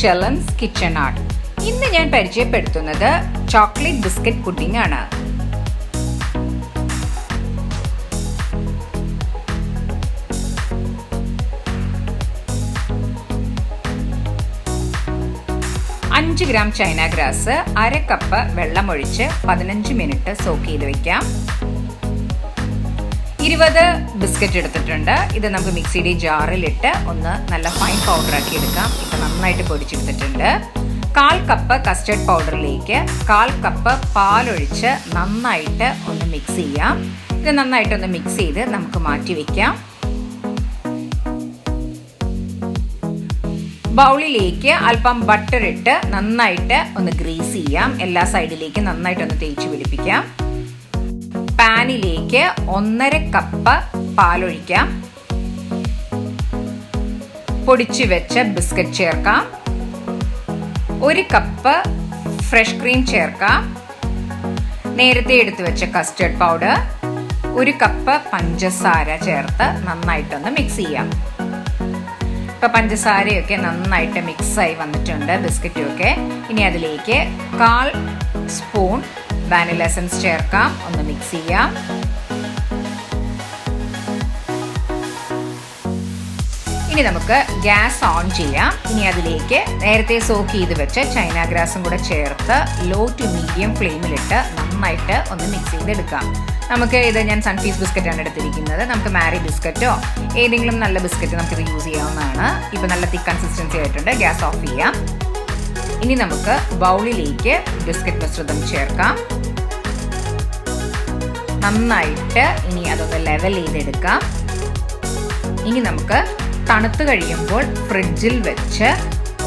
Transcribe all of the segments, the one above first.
Shalin's Kitchen Art. ഇന്ന് ഞാൻ പരിചയപ്പെടുത്തുന്നത് ചോക്ലേറ്റ് ബിസ്ക്കറ്റ് പുഡിംഗ് ആണ്. അഞ്ച് ഗ്രാം ചൈന ഗ്രാസ്, 1/2 കപ്പ് വെള്ളമൊഴിച്ച് 15 മിനിറ്റ് സോക്ക് ചെയ്ത് വെക്കാം. 20 ബിസ്ക്കറ്റ് എടുത്തിട്ടുണ്ട്. ഇത് നമുക്ക് മിക്സിയുടെ ജാറിലിട്ട് ഒന്ന് നല്ല ഫൈൻ പൗഡർ ആക്കി എടുക്കാം. ഇപ്പൊ നന്നായിട്ട് പൊടിച്ചെടുത്തിട്ടുണ്ട്. 1/4 കപ്പ് കസ്റ്റർഡ് പൗഡറിലേക്ക് 1/4 കപ്പ് പാലൊഴിച്ച് നന്നായിട്ട് ഒന്ന് മിക്സ് ചെയ്യാം. ഇത് നന്നായിട്ടൊന്ന് മിക്സ് ചെയ്ത് നമുക്ക് മാറ്റി വെക്കാം. ബൗളിലേക്ക് അല്പം ബട്ടർ ഇട്ട് നന്നായിട്ട് ഒന്ന് ഗ്രീസ് ചെയ്യാം. എല്ലാ സൈഡിലേക്കും നന്നായിട്ടൊന്ന് തേച്ച് പിടിപ്പിക്കാം. പാനിലേക്ക് 1/2 കപ്പ് പാലൊഴിക്കാം. പൊടിച്ചു വെച്ച ബിസ്ക്കറ്റ് ചേർക്കാം. 1 കപ്പ് ഫ്രഷ് ക്രീം ചേർക്കാം. നേരത്തെ എടുത്തു വെച്ച കസ്റ്റർഡ് പൗഡർ, 1 കപ്പ് പഞ്ചസാര ചേർത്ത് നന്നായിട്ടൊന്ന് മിക്സ് ചെയ്യാം. ഇപ്പൊ പഞ്ചസാരയൊക്കെ നന്നായിട്ട് മിക്സായി വന്നിട്ടുണ്ട്, ബിസ്ക്കറ്റും ഒക്കെ. ഇനി അതിലേക്ക് 1/4 സ്പൂൺ വാനില എസൻസ് ചേർക്കാം. ഒന്ന് മിക്സ് ചെയ്യാം. ഇനി നമുക്ക് ഗ്യാസ് ഓൺ ചെയ്യാം. ഇനി അതിലേക്ക് നേരത്തെ സോക്ക് ചെയ്ത് വെച്ച ചൈന ഗ്രാസും കൂടെ ചേർത്ത് ലോ ടു മീഡിയം ഫ്ലെയിമിലിട്ട് നന്നായിട്ട് ഒന്ന് മിക്സ് ചെയ്തെടുക്കാം. ഞാൻ സൺഫീസ് ബിസ്ക്കറ്റാണ് എടുത്തിരിക്കുന്നത്. നമുക്ക് മാരി ബിസ്ക്കറ്റോ ഏതെങ്കിലും നല്ല ബിസ്ക്കറ്റ് നമുക്കിത് യൂസ് ചെയ്യാവുന്നതാണ്. ഇപ്പം നല്ല തിക്ക് കൺസിസ്റ്റൻസി ആയിട്ടുണ്ട്. ഗ്യാസ് ഓഫ് ചെയ്യാം. ഇനി നമുക്ക് ബൗളിലേക്ക് ബിസ്ക്കറ്റ് മിശ്രിതം ചേർക്കാം. നന്നായിട്ട് ഇനി അതൊന്ന് ലെവൽ ചെയ്തെടുക്കാം. ഇനി നമുക്ക് തണുത്ത് കഴിയുമ്പോൾ ഫ്രിഡ്ജിൽ വെച്ച്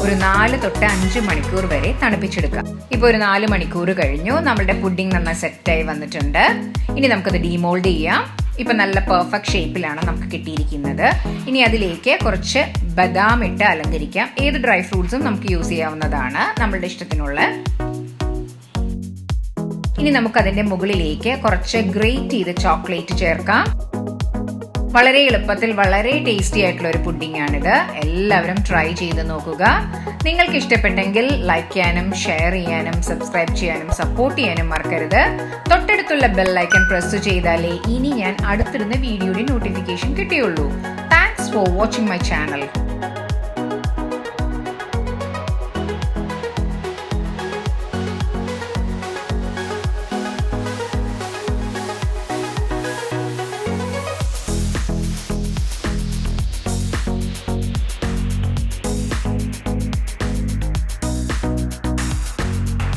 ഒരു 4 തൊട്ട് 5 മണിക്കൂർ വരെ തണുപ്പിച്ചെടുക്കാം. ഇപ്പോൾ ഒരു 4 മണിക്കൂർ കഴിഞ്ഞു. നമ്മളുടെ പുഡിംഗ് നന്നായി സെറ്റായി വന്നിട്ടുണ്ട്. ഇനി നമുക്കത് ഡീമോൾഡ് ചെയ്യാം. ഇപ്പൊ നല്ല പെർഫെക്റ്റ് ഷേപ്പിലാണ് നമുക്ക് കിട്ടിയിരിക്കുന്നത്. ഇനി അതിലേക്ക് കുറച്ച് ബദാം ഇട്ട് അലങ്കരിക്കാം. ഏത് ഡ്രൈ ഫ്രൂട്ട്സും നമുക്ക് യൂസ് ചെയ്യാവുന്നതാണ്, നമ്മളുടെ ഇഷ്ടത്തിനുള്ള. ഇനി നമുക്ക് അതിന്റെ മുകളിലേക്ക് കുറച്ച് ഗ്രേറ്റ് ചെയ്ത ചോക്ലേറ്റ് ചേർക്കാം. വളരെ എളുപ്പത്തിൽ വളരെ ടേസ്റ്റി ആയിട്ടുള്ള ഒരു പുഡിംഗ് ആണിത്. എല്ലാവരും ട്രൈ ചെയ്ത് നോക്കുക. നിങ്ങൾക്ക് ഇഷ്ടപ്പെട്ടെങ്കിൽ ലൈക്ക് ചെയ്യാനും ഷെയർ ചെയ്യാനും സബ്സ്ക്രൈബ് ചെയ്യാനും സപ്പോർട്ട് ചെയ്യാനും മറക്കരുത്. തൊട്ടടുത്തുള്ള ബെൽ ഐക്കൺ പ്രസ് ചെയ്താലേ ഇനി ഞാൻ അടുത്തിടുന്ന വീഡിയോയുടെ നോട്ടിഫിക്കേഷൻ കിട്ടുകയുള്ളൂ. Thanks for watching my channel.